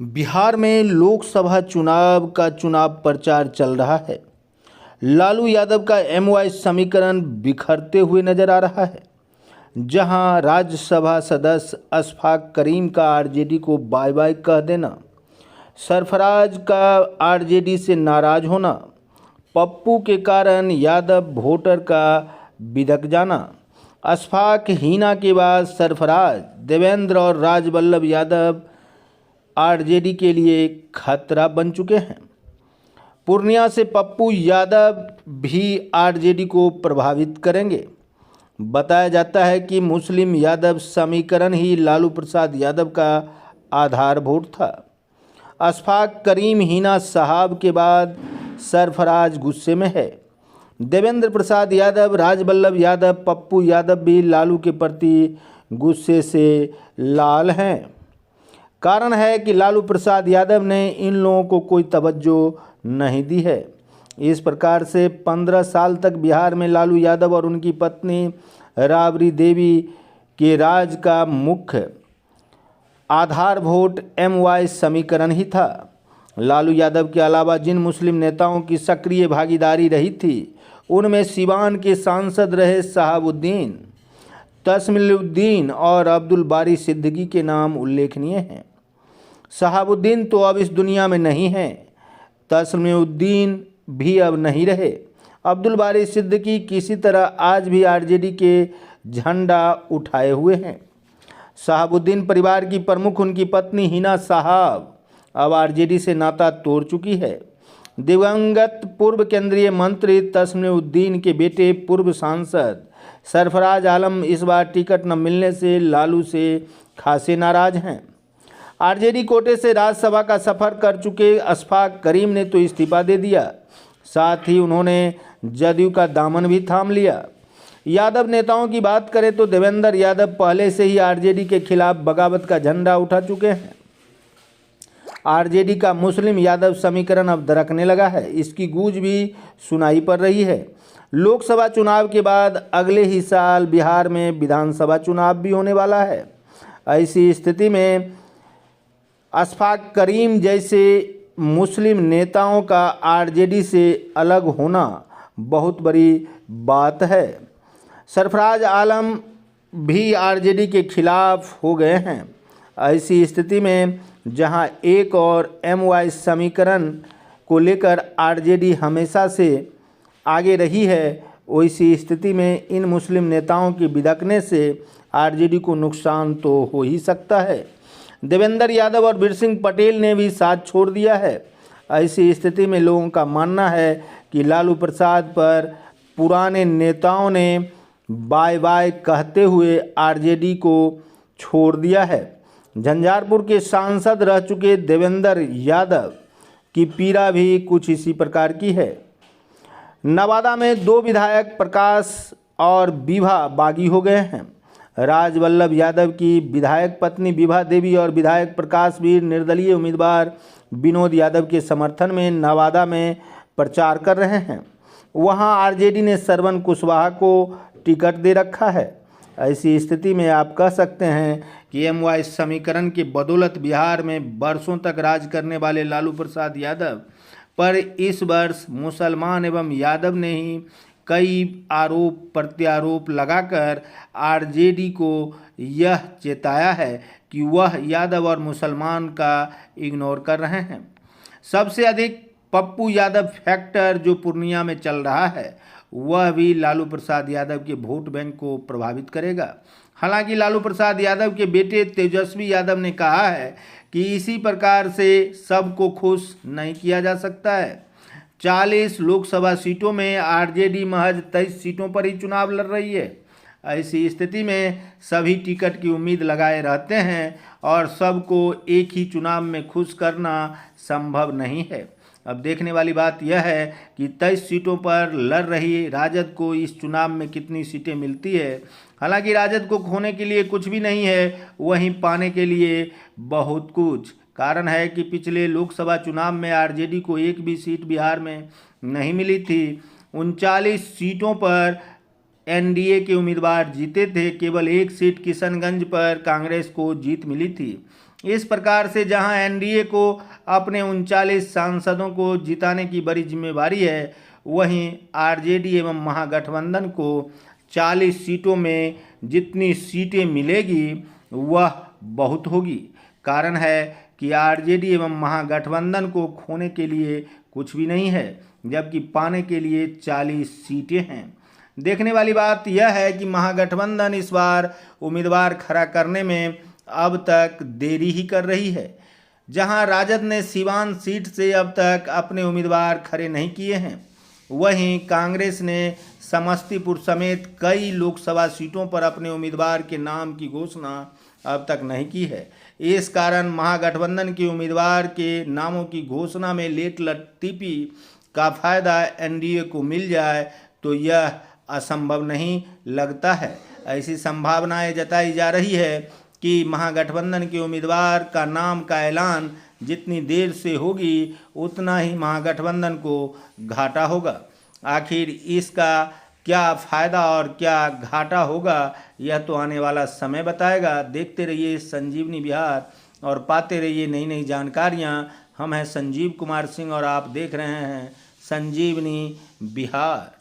बिहार में लोकसभा चुनाव का चुनाव प्रचार चल रहा है। लालू यादव का एमवाई समीकरण बिखरते हुए नजर आ रहा है। जहां राज्यसभा सदस्य अशफाक करीम का आरजेडी को बाय बाय कह देना, सरफराज का आरजेडी से नाराज होना, पप्पू के कारण यादव वोटर का बिदक जाना, अशफाक हीना के बाद सरफराज, देवेंद्र और राजवल्लभ यादव आरजेडी के लिए खतरा बन चुके हैं। पूर्णिया से पप्पू यादव भी आरजेडी को प्रभावित करेंगे। बताया जाता है कि मुस्लिम यादव समीकरण ही लालू प्रसाद यादव का आधारभूत था। अशफाक करीम हीना साहब के बाद सरफराज गुस्से में है। देवेंद्र प्रसाद यादव, राजवल्लभ यादव, पप्पू यादव भी लालू के प्रति गुस्से से लाल हैं। कारण है कि लालू प्रसाद यादव ने इन लोगों को कोई तवज्जो नहीं दी है। इस प्रकार से 15 साल तक बिहार में लालू यादव और उनकी पत्नी राबड़ी देवी के राज का मुख्य आधारभूत एमवाई समीकरण ही था। लालू यादव के अलावा जिन मुस्लिम नेताओं की सक्रिय भागीदारी रही थी, उनमें सिवान के सांसद रहे शहाबुद्दीन, तस्मीउद्दीन और अब्दुल बारी सिद्दीकी के नाम उल्लेखनीय हैं। शहाबुद्दीन तो अब इस दुनिया में नहीं हैं, तस्मीउद्दीन भी अब नहीं रहे। अब्दुल बारी सिद्दीकी किसी तरह आज भी आरजेडी के झंडा उठाए हुए हैं। शहाबुद्दीन परिवार की प्रमुख उनकी पत्नी हिना साहब अब आरजेडी से नाता तोड़ चुकी है। दिवंगत पूर्व केंद्रीय मंत्री तस्मीउद्दीन के बेटे पूर्व सांसद सरफराज आलम इस बार टिकट न मिलने से लालू से खासे नाराज हैं। आरजेडी कोटे से राज्यसभा का सफर कर चुके अशफाक करीम ने तो इस्तीफा दे दिया, साथ ही उन्होंने जदयू का दामन भी थाम लिया। यादव नेताओं की बात करें तो देवेंद्र यादव पहले से ही आरजेडी के खिलाफ बगावत का झंडा उठा चुके हैं। आरजेडी का मुस्लिम यादव समीकरण अब दरकने लगा है। इसकी गूंज भी सुनाई पड़ रही है। लोकसभा चुनाव के बाद अगले ही साल बिहार में विधानसभा चुनाव भी होने वाला है। ऐसी स्थिति में अशफाक करीम जैसे मुस्लिम नेताओं का आरजेडी से अलग होना बहुत बड़ी बात है। सरफराज आलम भी आरजेडी के खिलाफ हो गए हैं। ऐसी स्थिति में जहां एक और एमवाई समीकरण को लेकर आरजेडी हमेशा से आगे रही है, वैसी स्थिति में इन मुस्लिम नेताओं के बिदकने से आरजेडी को नुकसान तो हो ही सकता है। देवेंद्र यादव और वीरसिंह पटेल ने भी साथ छोड़ दिया है। ऐसी स्थिति में लोगों का मानना है कि लालू प्रसाद पर पुराने नेताओं ने बाय बाय कहते हुए आरजेडी को छोड़ दिया है। झंझारपुर के सांसद रह चुके देवेंद्र यादव की पीड़ा भी कुछ इसी प्रकार की है। नवादा में 2 विधायक प्रकाश और विभा बागी हो गए हैं। राजवल्लभ यादव की विधायक पत्नी विभा देवी और विधायक प्रकाश वीर निर्दलीय उम्मीदवार विनोद यादव के समर्थन में नवादा में प्रचार कर रहे हैं। वहां आरजेडी ने श्रवण कुशवाहा को टिकट दे रखा है। ऐसी स्थिति में आप कह सकते हैं कि एमवाई समीकरण के बदौलत बिहार में वर्षों तक राज करने वाले लालू प्रसाद यादव पर इस वर्ष मुसलमान एवं यादव ने ही कई आरोप प्रत्यारोप लगाकर आरजेडी को यह चेताया है कि वह यादव और मुसलमान का इग्नोर कर रहे हैं। सबसे अधिक पप्पू यादव फैक्टर जो पूर्णिया में चल रहा है, वह भी लालू प्रसाद यादव के वोट बैंक को प्रभावित करेगा। हालांकि लालू प्रसाद यादव के बेटे तेजस्वी यादव ने कहा है कि इसी प्रकार से सबको खुश नहीं किया जा सकता है। 40 लोकसभा सीटों में आरजेडी महज 23 सीटों पर ही चुनाव लड़ रही है। ऐसी स्थिति में सभी टिकट की उम्मीद लगाए रहते हैं और सबको एक ही चुनाव में खुश करना संभव नहीं है। अब देखने वाली बात यह है कि 23 सीटों पर लड़ रही राजद को इस चुनाव में कितनी सीटें मिलती है। हालांकि राजद को खोने के लिए कुछ भी नहीं है, वहीं पाने के लिए बहुत कुछ। कारण है कि पिछले लोकसभा चुनाव में आरजेडी को एक भी सीट बिहार में नहीं मिली थी। 39 सीटों पर एनडीए के उम्मीदवार जीते थे। केवल एक सीट किशनगंज पर कांग्रेस को जीत मिली थी। इस प्रकार से जहां एनडीए को अपने 39 सांसदों को जिताने की बड़ी जिम्मेवारी है, वहीं आरजेडी एवं महागठबंधन को 40 सीटों में जितनी सीटें मिलेगी वह बहुत होगी। कारण है कि आरजेडी एवं महागठबंधन को खोने के लिए कुछ भी नहीं है, जबकि पाने के लिए 40 सीटें हैं। देखने वाली बात यह है कि महागठबंधन इस बार उम्मीदवार खड़ा करने में अब तक देरी ही कर रही है। जहां राजद ने सीवान सीट से अब तक अपने उम्मीदवार खड़े नहीं किए हैं, वहीं कांग्रेस ने समस्तीपुर समेत कई लोकसभा सीटों पर अपने उम्मीदवार के नाम की घोषणा अब तक नहीं की है। इस कारण महागठबंधन के उम्मीदवार के नामों की घोषणा में लेट लतीफी का फायदा एनडीए को मिल जाए तो यह असंभव नहीं लगता है। ऐसी संभावनाएं जताई जा रही है कि महागठबंधन के उम्मीदवार का नाम का ऐलान जितनी देर से होगी उतना ही महागठबंधन को घाटा होगा। आखिर इसका क्या फ़ायदा और क्या घाटा होगा, यह तो आने वाला समय बताएगा। देखते रहिए संजीवनी बिहार और पाते रहिए नई नई जानकारियाँ। हम हैं संजीव कुमार सिंह और आप देख रहे हैं संजीवनी बिहार।